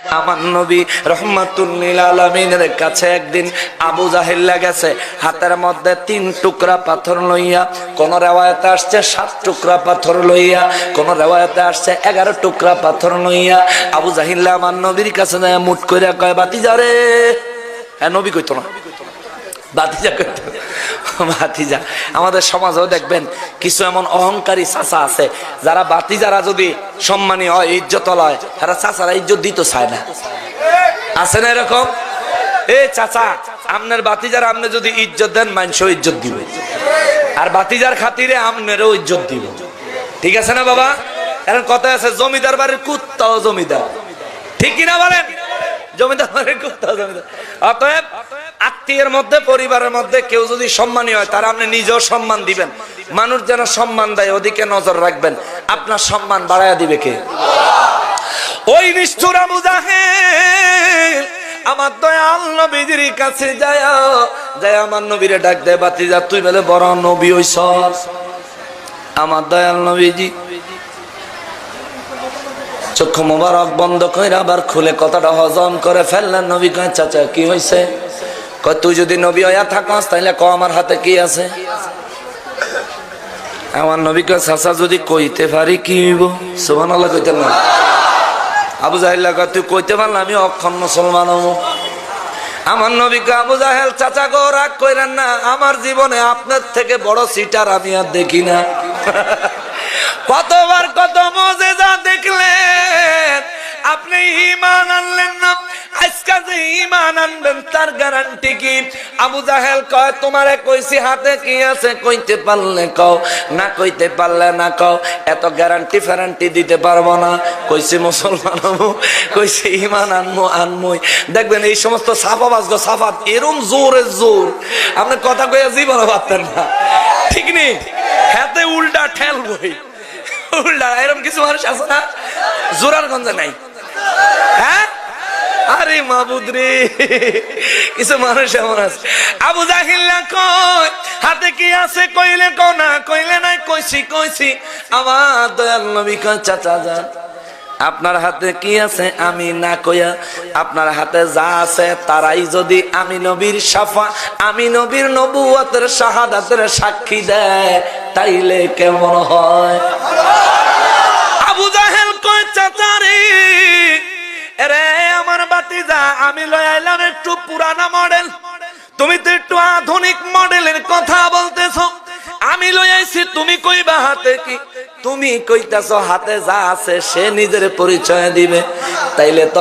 আমার নবী রহমাতুল লিল আলামিনের কাছে একদিন আবু জাহেল গেছে, হাতের মধ্যে 3 টুকরা পাথর লইয়া। কোন রিওয়ায়াতে আসছে 7 টুকরা পাথর লইয়া, কোন রিওয়ায়াতে আসছে 11 টুকরা পাথর লইয়া। আবু জাহেল আমার নবীর কাছে যায় মুট কইরা কয়, বাতিজা রে। হ্যাঁ, নবী কইতো না, বাতিজা কইতো। বাতিজা। আমাদের সমাজেও দেখবেন কিছু এমন অহংকারী চাচা আছে, যারা বাতিজারা যদি সম্মানী হয়, ইজ্জত হয়, তারা চাচারা ইজ্জত দিতে চায় না। আছে না এরকম? এই চাচা, আপনার বাতিজারা আপনি যদি ইজ্জত দেন, মানুষও ইজ্জত দিবে, আর বাতিজার খাতিরে আপনারও ইজ্জত দিব। ঠিক আছে না বাবা? এখন কথা আছে, জমিদার বাড়ির কুত্তাও জমিদার। ঠিক কিনা বলেন? জমিদার বাড়ির কুত্তাও জমিদার। অতএব আত্মীয়ের মধ্যে, পরিবারের মধ্যে কেউ যদি সম্মানী হয়, তারা আপনি নিজেও সম্মান দিবেন। মানুষ যেন সম্মান দেয়, ওদিকে নজর রাখবেন। আপনার সম্মান বাড়াইয়া দিবে কে? ওই নিষ্ঠুর আবু জাহেল আমার দয়াল নবীর কাছে যায় আমার নবীরে ডাক দেয়, বাতিজা তুই বলে বড় নবী হইছস। আমার দয়াল নবীজি চক্ষু মোবারক বন্ধ করে আবার খুলে কথাটা হজম করে ফেললেন। নবী কয়, চাচা কি হয়েছে? কয়, তুই যদি নবী হইয়া থাকস তাহলে ক আমার হাতে কি আছে? আমার নবী কয়, চাচা যদি কইতে পারি কি হইব? সুবহানাল্লাহ কইতেন না? আবু জাহেল কয়, তুই কইতে পারলে আমি অক্ষম মুসলমান হব। আমার নবী কয়, আবু জাহেল চাচা গো, রাগ কইরেন না, আমার জীবনে আপনার থেকে বড় সিটার আমি আর দেখি না। কতবার কত মুজিজা দেখলেন, আপনি ঈমান আনলেন না। আজকে যে ঈমান আনবেন তার গ্যারান্টি কি? আবু জাহেল কয়, তোমারে কইছি হাতে কি আছে, কইতে পারলে কও, না কইতে পারলে না কও, এত গ্যারান্টি ফ্যারান্টি দিতে পারবো না। কইছি মুসলমান হবো, কইছি ঈমান আনমই। দেখবেন এই সমস্ত সাফাবাজ গো সাফাত এরম জোরে জোর, আপনি কথা কইয়া জীবনে পারতেন না। ঠিক নেই? হাতে উল্টা ঠেল বই উল্টা, এরকম কিছু মানুষ আছে না? জোরার গঞ্জে নাই। হ্যাঁ, আরে মাবুদ রে, কিছু মানুষ এমন আছে। আবু জাহেল কয়, হাতে কি আছে? কইলে কও, না কইলে নাই। কইছি। আমার দয়াল নবী কয়, চাচা যান, আপনার হাতে কি আছে? আমি না কইয়া আপনার হাতে যা আছে তারাই যদি আমি নবীর আমি নবীর নবুয়তের শাহাদাতের সাক্ষী দেয়, তাইলে কেমন হয়? আবু জাহেল কয়, চাচা রে, এরে আমার বাতিজা, আমি লই আইলাম একটু পুরানা মডেল, তুমি তো একটু আধুনিক মডেলের কথা বলতেছ। আমি লই আইছি, তুমি কইবা হাতে কি? তুমি কইতাছ হাতে যা আছে সে নিজের পরিচয় দিবে, তাইলে তো